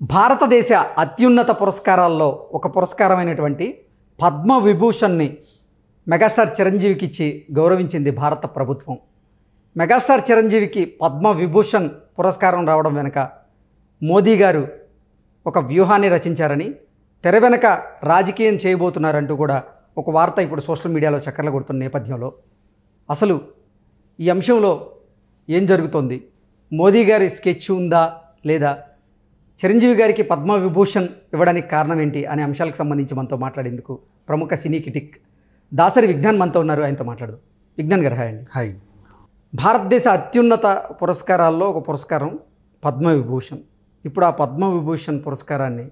భారతదేశ అత్యున్నత పురస్కారాల్లో ఒక పురస్కారమైనటువంటి పద్మవిభూషణ్ని మెగాస్టార్ చిరంజీవికి ఇచ్చి గౌరవించింది భారత ప్రభుత్వం. మెగాస్టార్ చిరంజీవికి పద్మవిభూషణ్ పురస్కారం రావడం వెనుక మోదీ గారు ఒక వ్యూహాన్ని రచించారని, తెర వెనక రాజకీయం చేయబోతున్నారంటూ కూడా ఒక వార్త ఇప్పుడు సోషల్ మీడియాలో చక్కర్లు కొడుతున్న నేపథ్యంలో అసలు ఈ అంశంలో ఏం జరుగుతోంది, మోదీ గారి స్కెచ్ ఉందా లేదా, చిరంజీవి గారికి పద్మవిభూషణ్ ఇవ్వడానికి కారణం ఏంటి అనే అంశాలకు సంబంధించి మనతో మాట్లాడేందుకు ప్రముఖ సినీ క్రిటిక్ దాసరి విజ్ఞాన్ మనతో ఉన్నారు. ఆయనతో మాట్లాడదాం. విజ్ఞాన్ గారు హాయ్ అండి. హాయ్. భారతదేశ అత్యున్నత పురస్కారాల్లో ఒక పురస్కారం పద్మవిభూషణ్. ఇప్పుడు ఆ పద్మవిభూషణ్ పురస్కారాన్ని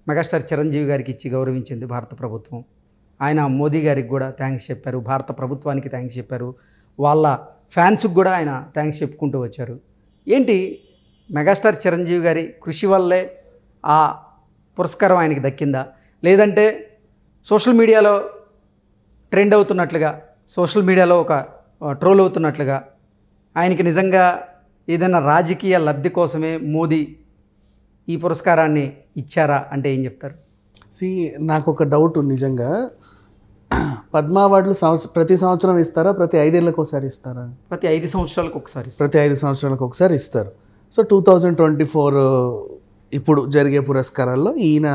మెగాస్టార్ చిరంజీవి గారికి ఇచ్చి గౌరవించింది భారత ప్రభుత్వం. ఆయన మోదీ గారికి కూడా థ్యాంక్స్ చెప్పారు, భారత ప్రభుత్వానికి థ్యాంక్స్ చెప్పారు, వాళ్ళ ఫ్యాన్స్కి కూడా ఆయన థ్యాంక్స్ చెప్పుకుంటూ వచ్చారు. ఏంటి మెగాస్టార్ చిరంజీవి గారి కృషి వల్లే ఆ పురస్కారం ఆయనకి దక్కిందా, లేదంటే సోషల్ మీడియాలో ట్రెండ్ అవుతున్నట్లుగా, సోషల్ మీడియాలో ఒక ట్రోల్ అవుతున్నట్లుగా ఆయనకి నిజంగా ఏదైనా రాజకీయ లబ్ధి కోసమే మోదీ ఈ పురస్కారాన్ని ఇచ్చారా అంటే ఏం చెప్తారు? నాకు ఒక డౌట్, నిజంగా పద్మ అవార్డులు ప్రతి సంవత్సరం ఇస్తారా, ప్రతి 5 ఏళ్ళకి ఒకసారి ఇస్తారా? ప్రతి 5 సంవత్సరాలకు ఒకసారి. ప్రతి 5 సంవత్సరాలకు ఒకసారి ఇస్తారు. సో 2024 ఇప్పుడు జరిగే పురస్కారాల్లో ఈయన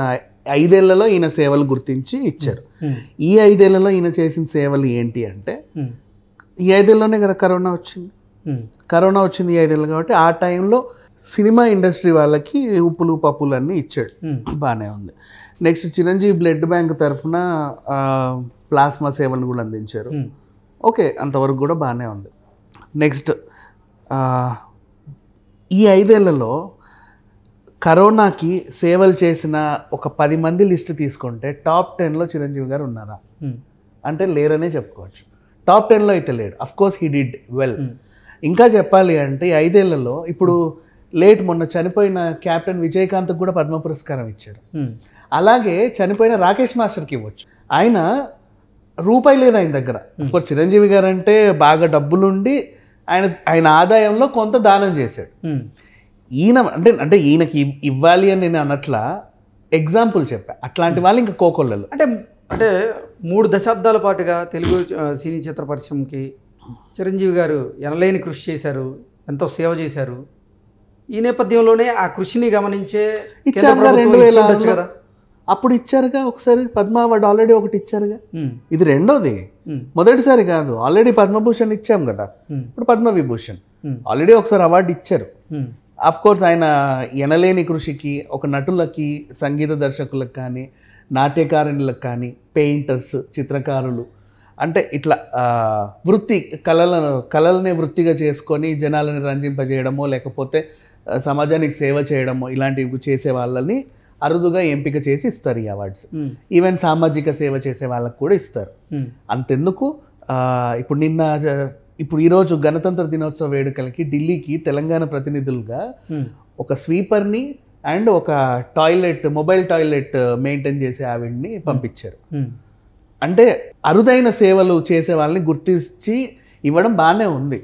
5 ఏళ్లలో ఈయన సేవలు గుర్తించి ఇచ్చారు. ఈ 5 ఏళ్లలో ఈయన చేసిన సేవలు ఏంటి అంటే, ఈ 5 ఏళ్ళలోనే కదా కరోనా వచ్చింది. కరోనా వచ్చింది ఈ 5 ఏళ్ళు కాబట్టి ఆ టైంలో సినిమా ఇండస్ట్రీ వాళ్ళకి ఉప్పులు పప్పులు అన్నీ ఇచ్చాడు, బాగానే ఉంది. నెక్స్ట్ చిరంజీవి బ్లడ్ బ్యాంక్ తరఫున ప్లాస్మా సేవలను కూడా అందించారు. ఓకే, అంతవరకు కూడా బాగానే ఉంది. నెక్స్ట్ ఈ 5 ఏళ్లలో కరోనాకి సేవలు చేసిన ఒక 10 మంది లిస్ట్ తీసుకుంటే టాప్ 10లో చిరంజీవి గారు ఉన్నారా అంటే లేరనే చెప్పుకోవచ్చు. టాప్ 10లో అయితే లేడు. Of course he did well. ఇంకా చెప్పాలి అంటే ఈ 5 ఏళ్లలో ఇప్పుడు మొన్న చనిపోయిన కెప్టెన్ విజయకాంత్కి కూడా పద్మ పురస్కారం ఇచ్చారు. అలాగే చనిపోయిన రాకేష్ మాస్టర్కి ఇవ్వచ్చు. ఆయన రూపాయి లేదు ఆయన దగ్గర. అఫ్కోర్స్ చిరంజీవి గారు అంటే బాగా డబ్బులుండి ఆయన ఆదాయంలో కొంత దానం చేశాడు. ఈయన అంటే ఈయనకి ఇవ్వాలి అని నేను అన్నట్లా ఎగ్జాంపుల్ చెప్పా. అట్లాంటి వాళ్ళు ఇంకా కోకొల్లలు. అంటే 3 దశాబ్దాల పాటుగా తెలుగు సినీ చిత్ర పరిశ్రమకి చిరంజీవి గారు ఎనలేని కృషి చేశారు, ఎంతో సేవ చేశారు. ఈ నేపథ్యంలోనే ఆ కృషిని గమనించే కదా అప్పుడు ఇచ్చారుగా ఒకసారి పద్మ అవార్డు, ఆల్రెడీ ఒకటి ఇచ్చారుగా. ఇది రెండోది, మొదటిసారి కాదు. ఆల్రెడీ పద్మభూషణ్ ఇచ్చాం కదా, ఇప్పుడు పద్మవిభూషణ్ ఆల్రెడీ ఒకసారి అవార్డు ఇచ్చారు. అఫ్ కోర్స్ ఆయన ఎనలేని కృషికి ఒక నటులకి, సంగీత దర్శకులకు కానీ, నాట్యకారులకు కానీ, పెయింటర్స్, చిత్రకారులు, అంటే ఇట్లా కళలనే వృత్తిగా చేసుకొని జనాలని రంజింపజేయడమో లేకపోతే సమాజానికి సేవ చేయడమో ఇలాంటివి చేసే వాళ్ళని అరుదుగా ఎంపిక చేసి ఇస్తారు ఈ అవార్డ్స్. ఈవెన్ సామాజిక సేవ చేసే వాళ్ళకు కూడా ఇస్తారు. అంతెందుకు, ఇప్పుడు ఈరోజు గణతంత్ర దినోత్సవ వేడుకలకి ఢిల్లీకి తెలంగాణ ప్రతినిధులుగా ఒక స్వీపర్ని అండ్ ఒక మొబైల్ టాయిలెట్ మెయింటైన్ చేసే ఆవిడ్ని పంపించారు. అంటే అరుదైన సేవలు చేసే వాళ్ళని గుర్తించి ఇవ్వడం బాగానే ఉంది.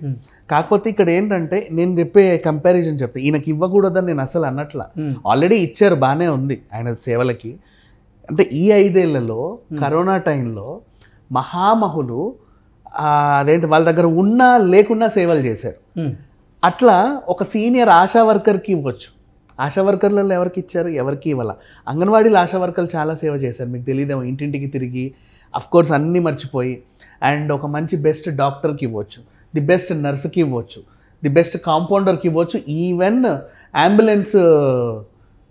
కాకపోతే ఇక్కడ ఏంటంటే నేను చెప్పే కంపారిజన్ చెప్తే ఈయనకి ఇవ్వకూడదని నేను అసలు అన్నట్లా. ఆల్రెడీ ఇచ్చారు, బాగానే ఉంది ఆయన సేవలకి. అంటే ఈ 5 ఏళ్లలో కరోనా టైంలో మహామహులు అదేంటి వాళ్ళ దగ్గర ఉన్నా లేకున్నా సేవలు చేశారు. అట్లా ఒక సీనియర్ ఆశా వర్కర్కి ఇవ్వచ్చు. ఆశా వర్కర్లలో ఎవరికి ఇచ్చారు? ఎవరికి ఇవ్వాల. అంగన్వాడీలో ఆశా వర్కర్లు చాలా సేవ చేశారు, మీకు తెలియదేమో. ఇంటింటికి తిరిగి అఫ్కోర్స్ అన్నీ మర్చిపోయి. అండ్ ఒక మంచి బెస్ట్ డాక్టర్కి ఇవ్వచ్చు, ది బెస్ట్ నర్స్కి ఇవ్వచ్చు, ది బెస్ట్ కాంపౌండర్కి ఇవ్వచ్చు, ఈవెన్ అంబులెన్స్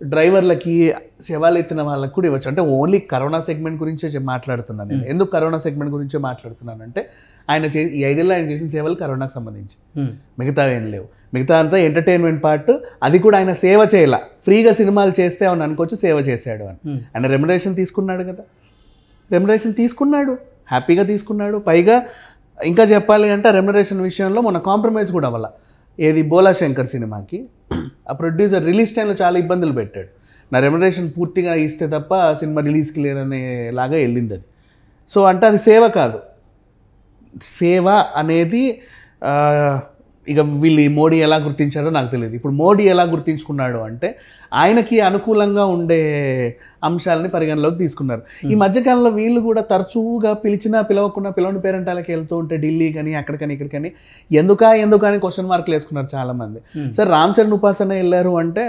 డ్రైవర్లకి, శవాలెత్తిన వాళ్ళకి కూడా ఇవ్వచ్చు. అంటే ఓన్లీ కరోనా సెగ్మెంట్ గురించే మాట్లాడుతున్నాను నేను. ఎందుకు కరోనా సెగ్మెంట్ గురించే మాట్లాడుతున్నానంటే ఈ 5 ఏళ్ళు ఆయన చేసిన సేవలు కరోనాకు సంబంధించి, మిగతా ఏం లేవు. మిగతా అంతా ఎంటర్టైన్మెంట్ పార్ట్. అది కూడా ఆయన సేవ చేయాల, ఫ్రీగా సినిమాలు చేస్తే అని అనుకోవచ్చు సేవ చేశాడు అని. ఆయన రెమ్యునరేషన్ తీసుకున్నాడు కదా, రెమ్యునరేషన్ తీసుకున్నాడు, హ్యాపీగా తీసుకున్నాడు. పైగా ఇంకా చెప్పాలి అంటే రెమ్యునరేషన్ విషయంలో మన కాంప్రమైజ్ కూడా అవ్వాల. ఏది బోలా శంకర్ సినిమాకి ఆ ప్రొడ్యూసర్ రిలీజ్ టైంలో చాలా ఇబ్బందులు పెట్టాడు. నా రెమ్యునరేషన్ పూర్తిగా ఇస్తే తప్ప సినిమా రిలీజ్కి లేదనేలాగా వెళ్ళింది అది. సో అంటే అది సేవ కాదు. సేవ అనేది ఇక వీళ్ళు మోడీ ఎలా గుర్తించారో నాకు తెలియదు. ఇప్పుడు మోడీ ఎలా గుర్తించుకున్నాడు అంటే ఆయనకి అనుకూలంగా ఉండే అంశాలని పరిగణలోకి తీసుకున్నారు. ఈ మధ్యకాలంలో వీళ్ళు కూడా తరచుగా పిలవకుండా పిలవని పేరెంటాలకి వెళ్తూ ఉంటే ఢిల్లీ కానీ అక్కడికని ఇక్కడికని ఎందుకని క్వశ్చన్ మార్కులు వేసుకున్నారు చాలామంది. సరే రామ్ చరణ్ ఉపాసన వెళ్ళారు అంటే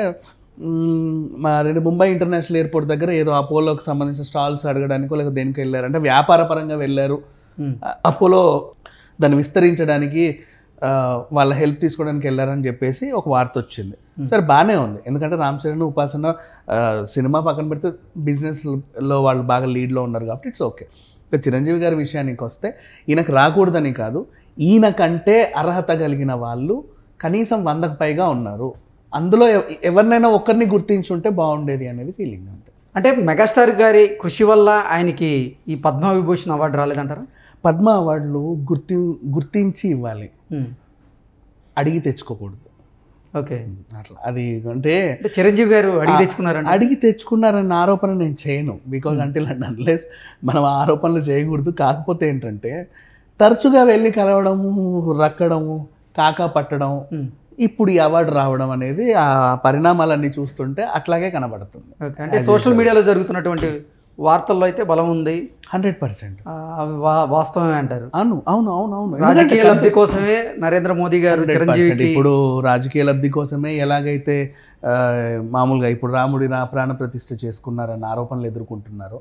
మా ముంబై ఇంటర్నేషనల్ ఎయిర్పోర్ట్ దగ్గర ఏదో అపోలోకి సంబంధించిన స్టాల్స్ అడగడానికో లేక దేనికి వెళ్ళారు అంటే వ్యాపార పరంగా వెళ్ళారు. అపోలో దాన్ని విస్తరించడానికి వాళ్ళ హెల్ప్ తీసుకోవడానికి వెళ్ళారని చెప్పేసి ఒక వార్త వచ్చింది. సరే బాగానే ఉంది, ఎందుకంటే రామ్ చరణ్ ఉపాసన సినిమా పక్కన పెడితే బిజినెస్లో వాళ్ళు బాగా లీడ్లో ఉన్నారు కాబట్టి ఇట్స్ ఓకే. ఇక చిరంజీవి గారి విషయానికి వస్తే ఈయనకు రాకూడదని కాదు, ఈయనకంటే అర్హత కలిగిన వాళ్ళు కనీసం 100కు పైగా ఉన్నారు. అందులో ఎవరినైనా ఒక్కరిని గుర్తించుంటే బాగుండేది అనేది ఫీలింగ్ అంతే. అంటే మెగాస్టార్ గారి కృషి వల్ల ఆయనకి ఈ పద్మవిభూషణ్ అవార్డు రాలేదంటారా? పద్మ అవార్డులు గుర్తించి ఇవ్వాలి, అడిగి తెచ్చుకోకూడదు. ఓకే, అట్లా అది అంటే చిరంజీవి గారు అడిగి తెచ్చుకున్నారన్న ఆరోపణ నేను చేయను. బికాజ్ అంటే అన్లెస్ మనం ఆరోపణలు చేయకూడదు. కాకపోతే ఏంటంటే తరచుగా వెళ్ళి కలవడము, రక్కడము, కాకా పట్టడం, ఇప్పుడు ఈ అవార్డు రావడం అనేది ఆ పరిణామాలన్నీ చూస్తుంటే అట్లాగే కనబడుతుంది. అంటే సోషల్ మీడియాలో జరుగుతున్నటువంటి వార్తల్లో అయితే బలం ఉంది, 100% అవి వాస్తవమే అంటారు. అవును. రాజకీయ లబ్ధి కోసమే నరేంద్ర మోదీ గారు చిరంజీవికి ఇప్పుడు రాజకీయ లబ్ధి కోసమే ఎలాగైతే మామూలుగా ఇప్పుడు రాముడి ప్రాణ ప్రతిష్ఠ చేసుకున్నారన్న ఆరోపణలు ఎదుర్కొంటున్నారు.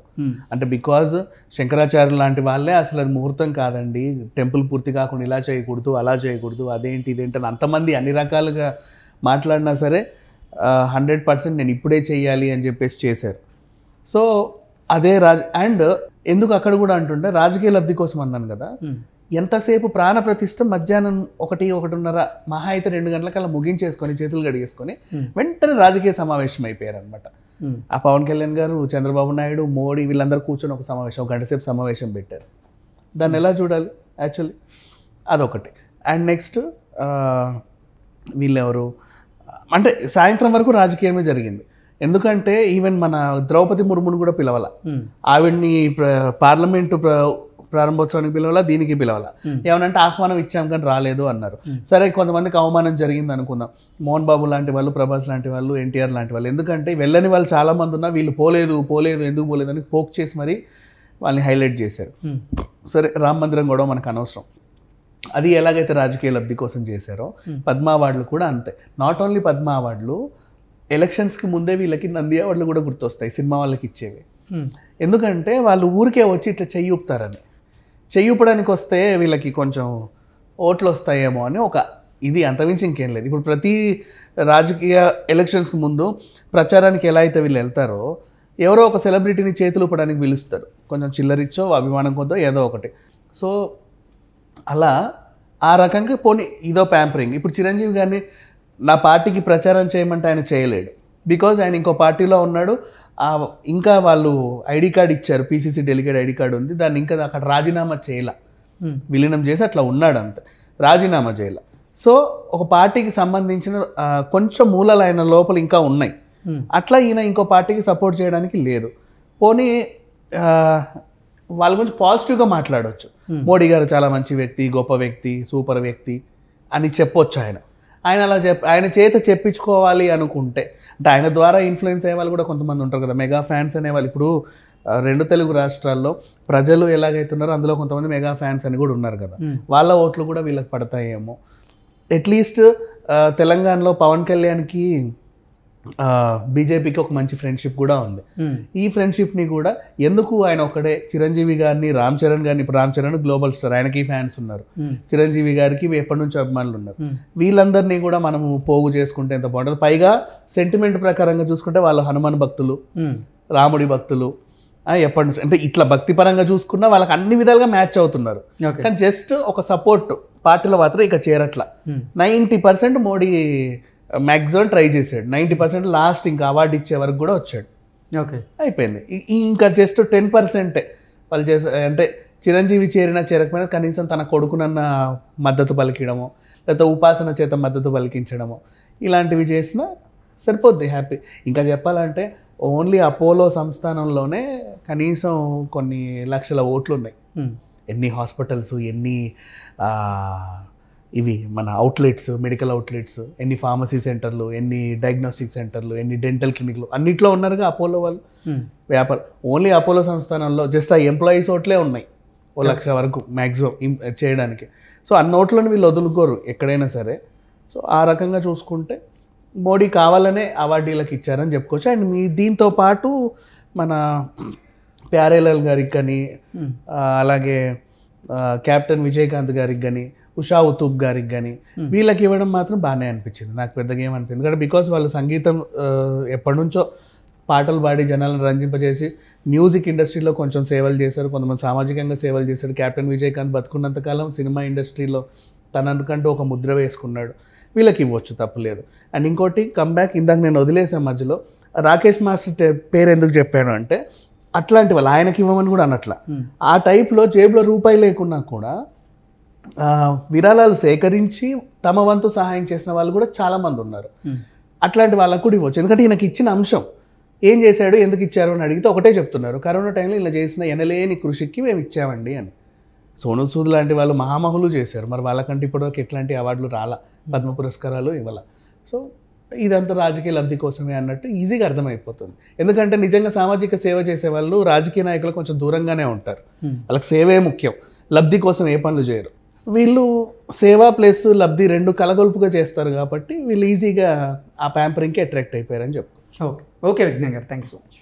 అంటే బికాజ్ శంకరాచార్యులు లాంటి వాళ్ళే అసలు అది ముహూర్తం కాదండి, టెంపుల్ పూర్తి కాకుండా ఇలా చేయకూడదు, అలా చేయకూడదు, అదేంటి ఇదేంటి అని అంతమంది అన్ని రకాలుగా మాట్లాడినా సరే 100% నేను ఇప్పుడే చెయ్యాలి అని చెప్పేసి చేశారు. సో అదే అండ్ ఎందుకు అక్కడ కూడా అంటుంటే రాజకీయ లబ్ధి కోసం అన్నాను కదా, ఎంతసేపు ప్రాణ ప్రతిష్ఠ మధ్యాహ్నం 1-1:30 మహా అయితే 2 గంటలకల్లా ముగించేసుకొని చేతులు గడిగేసుకొని వెంటనే రాజకీయ సమావేశం అయిపోయారు అనమాట. ఆ పవన్ కళ్యాణ్ గారు, చంద్రబాబు నాయుడు, మోడీ వీళ్ళందరూ కూర్చొని ఒక సమావేశం, 1 గంట సేపు సమావేశం పెట్టారు. దాన్ని ఎలా చూడాలి యాక్చువల్లీ? అదొకటి. అండ్ నెక్స్ట్ వీళ్ళెవరు అంటే సాయంత్రం వరకు రాజకీయమే జరిగింది. ఎందుకంటే ఈవెన్ మన ద్రౌపది ముర్మును కూడా పిలవాల, ఆవిడ్ని పార్లమెంటు ప్రారంభోత్సవానికి పిలవాల, దీనికి పిలవాల. ఏమనంటే ఆహ్వానం ఇచ్చాం కానీ రాలేదు అన్నారు. సరే కొంతమందికి అవమానం జరిగింది అనుకుందాం, మోహన్ బాబు లాంటి వాళ్ళు, ప్రభాస్ లాంటి వాళ్ళు, ఎన్టీఆర్ లాంటి వాళ్ళు. ఎందుకంటే వెళ్ళని వాళ్ళు చాలా మంది ఉన్నా వీళ్ళు పోలేదు ఎందుకు పోలేదు అని పోక్ చేసి మరి వాళ్ళని హైలైట్ చేశారు. సరే రామ మందిరం కూడా మనకు అనవసరం. అది ఎలాగైతే రాజకీయ లబ్ధి కోసం చేశారో పద్మ అవార్డులు కూడా అంతే. నాట్ ఓన్లీ పద్మ అవార్డులు, ఎలక్షన్స్కి ముందే వీళ్ళకి నంది అవార్డులు కూడా గుర్తొస్తాయి సినిమా వాళ్ళకి ఇచ్చేవి. ఎందుకంటే వాళ్ళు ఊరికే వచ్చి ఇట్లా చెయ్యూపుతారని, చెయ్యూపడానికి వస్తే వీళ్ళకి కొంచెం ఓట్లు వస్తాయేమో అని ఒక ఇది, అంతమించి ఇంకేం లేదు. ఇప్పుడు ప్రతి రాజకీయ ఎలక్షన్స్కి ముందు ప్రచారానికి ఎలా అయితే వీళ్ళు వెళ్తారో ఎవరో ఒక సెలబ్రిటీని చేతులు ఊపడానికి పిలుస్తారు, కొంచెం చిల్లరిచ్చో అభిమానం కొద్దో ఏదో ఒకటి. సో అలా ఆ రకంగా పోనీ ఇదో ప్యాంపరింగ్. ఇప్పుడు చిరంజీవి గారిని నా పార్టీకి ప్రచారం చేయమంటే ఆయన చేయలేడు, బికాజ్ ఆయన ఇంకో పార్టీలో ఉన్నాడు. ఇంకా వాళ్ళు ఐడి కార్డు ఇచ్చారు, పీసీసీ డెలిగేట్ ఐడి కార్డు ఉంది, దాన్ని ఇంకా అక్కడ రాజీనామా చేయాల, విలీనం చేసి అట్లా ఉన్నాడు అంతే, రాజీనామా చేయాల. సో ఒక పార్టీకి సంబంధించిన కొంచెం మూలాలు ఆయన లోపల ఇంకా ఉన్నాయి. అట్లా ఈయన ఇంకో పార్టీకి సపోర్ట్ చేయడానికి లేదు. పోనీ వాళ్ళ గురించి పాజిటివ్గా మాట్లాడవచ్చు, మోడీ గారు చాలా మంచి వ్యక్తి, గొప్ప వ్యక్తి, సూపర్ వ్యక్తి అని చెప్పొచ్చు. ఆయన అలా ఆయన చేత చెప్పించుకోవాలి అనుకుంటే, అంటే ఆయన ద్వారా ఇన్ఫ్లుయెన్స్ అయ్యే వాళ్ళు కూడా కొంతమంది ఉంటారు కదా, మెగా ఫ్యాన్స్ అనేవాళ్ళు. ఇప్పుడు 2 తెలుగు రాష్ట్రాల్లో ప్రజలు ఎలాగైతున్నారో అందులో కొంతమంది మెగా ఫ్యాన్స్ అని కూడా ఉన్నారు కదా, వాళ్ళ ఓట్లు కూడా వీళ్ళకి పడతాయేమో. అట్లీస్ట్ తెలంగాణలో పవన్ కళ్యాణ్కి బీజేపీకి ఒక మంచి ఫ్రెండ్షిప్ కూడా ఉంది. ఈ ఫ్రెండ్షిప్ని కూడా ఎందుకు ఆయన ఒకడే చిరంజీవి గారిని, రామ్ చరణ్ గారిని, ఇప్పుడు రామ్ చరణ్ గ్లోబల్ స్టార్, ఆయనకి ఫ్యాన్స్ ఉన్నారు, చిరంజీవి గారికి ఎప్పటి నుంచో అభిమానులు ఉన్నారు, వీళ్ళందరినీ కూడా మనము పోగు చేసుకుంటే ఎంత బాగుంటుంది. పైగా సెంటిమెంట్ ప్రకారంగా చూసుకుంటే వాళ్ళు హనుమాన్ భక్తులు, రాముడి భక్తులు, ఎప్పటి నుంచి అంటే ఇట్లా భక్తి పరంగా చూసుకున్నా వాళ్ళకి అన్ని విధాలుగా మ్యాచ్ అవుతున్నారు. కానీ జస్ట్ ఒక సపోర్ట్ పార్టీలో మాత్రం ఇక చేరట్లా. 90% మోడీ మ్యాక్సిమం ట్రై చేశాడు, 90% లాస్ట్ ఇంకా అవార్డు ఇచ్చే వరకు కూడా వచ్చాడు. ఓకే, అయిపోయింది. ఇంకా జస్ట్ 10% వాళ్ళు చేసే, అంటే చిరంజీవి చేరకపోయినా కనీసం తన కొడుకునన్న మద్దతు పలికిడమో, లేకపోతే ఉపాసన చేత మద్దతు పలికించడమో ఇలాంటివి చేసినా సరిపోద్ది, హ్యాపీ. ఇంకా చెప్పాలంటే ఓన్లీ అపోలో సంస్థానంలోనే కనీసం కొన్ని లక్షల ఓట్లు ఉన్నాయి. ఎన్ని హాస్పిటల్స్, ఎన్ని ఇవి మన అవుట్లెట్స్, మెడికల్ అవుట్లెట్స్, ఎన్ని ఫార్మసీ సెంటర్లు, ఎన్ని డయాగ్నోస్టిక్ సెంటర్లు, ఎన్ని డెంటల్ క్లినిక్లు అన్నిట్లో ఉన్నారుగా అపోలో వాళ్ళు. వ్యాపారం ఓన్లీ అపోలో సంస్థానంలో జస్ట్ ఆ ఎంప్లాయీస్ ఓట్లే ఉన్నాయి 1,00,000 వరకు మ్యాక్సిమం చేయడానికి. సో ఆ నోట్లను వీళ్ళు వదులుకోరు ఎక్కడైనా సరే. సో ఆ రకంగా చూసుకుంటే మోడీ కావాలనే అవార్డీలకు ఇచ్చారని చెప్పుకోవచ్చు. అండ్ దీంతో పాటు మన ప్యారేలాల్ గారికి కానీ, అలాగే కెప్టెన్ విజయకాంత్ గారికి కానీ, ఉషా ఉతూప్ గారికి కానీ వీళ్ళకి ఇవ్వడం మాత్రం బాగానే అనిపించింది. నాకు పెద్దగా ఏమనిపించింది, ఎందుకంటే బికాస్ వాళ్ళు సంగీతం ఎప్పటి నుంచో పాటలు పాడి జనాలను రంజింపజేసి మ్యూజిక్ ఇండస్ట్రీలో కొంచెం సేవలు చేశారు, కొంతమంది సామాజికంగా సేవలు చేశారు. కెప్టెన్ విజయకాంత్ బతుకున్నంతకాలం సినిమా ఇండస్ట్రీలో తనకంటూ ఒక ముద్ర వేసుకున్నాడు. వీళ్ళకి ఇవ్వచ్చు, తప్పులేదు. అండ్ ఇంకోటి కమ్బ్యాక్, ఇందాక నేను వదిలేసాను మధ్యలో, రాకేష్ మాస్టర్ పేరు ఎందుకు చెప్పాను అంటే అట్లాంటి వాళ్ళు ఆయనకి ఇవ్వమని కూడా అనట్లా. ఆ టైప్లో జేబులో రూపాయి లేకున్నా కూడా విరాళాలు సేకరించి తమ వంతు సహాయం చేసిన వాళ్ళు కూడా చాలామంది ఉన్నారు. అట్లాంటి వాళ్ళకు కూడా ఇవ్వచ్చు. ఎందుకంటే ఈయనకి ఇచ్చిన అంశం ఏం చేశాడు, ఎందుకు ఇచ్చారు అని అడిగితే ఒకటే చెప్తున్నారు, కరోనా టైంలో ఇలా చేసిన ఎనలేని కృషికి మేము ఇచ్చామండి అని. సోను సూద్ లాంటి వాళ్ళు మహామహులు చేశారు, మరి వాళ్ళకంటే ఇప్పటివరకు ఎట్లాంటి అవార్డులు రాలా, పద్మ పురస్కారాలు ఇవ్వాల. సో ఇదంతా రాజకీయ లబ్ధి కోసమే అన్నట్టు ఈజీగా అర్థమైపోతుంది. ఎందుకంటే నిజంగా సామాజిక సేవ చేసే వాళ్ళు రాజకీయ నాయకులు కొంచెం దూరంగానే ఉంటారు. వాళ్ళకి సేవే ముఖ్యం, లబ్ధి కోసం ఏ పనులు చేయరు. వీళ్ళు సేవ ప్లస్ లబ్ధి రెండు కలగొలుపుగా చేస్తారు కాబట్టి వీళ్ళు ఈజీగా ఆ ప్యాంపరింగ్కి అట్రాక్ట్ అయిపోయారని చెప్పుకో. ఓకే విజ్ఞాన్ గారు, థ్యాంక్ యూ సో మచ్.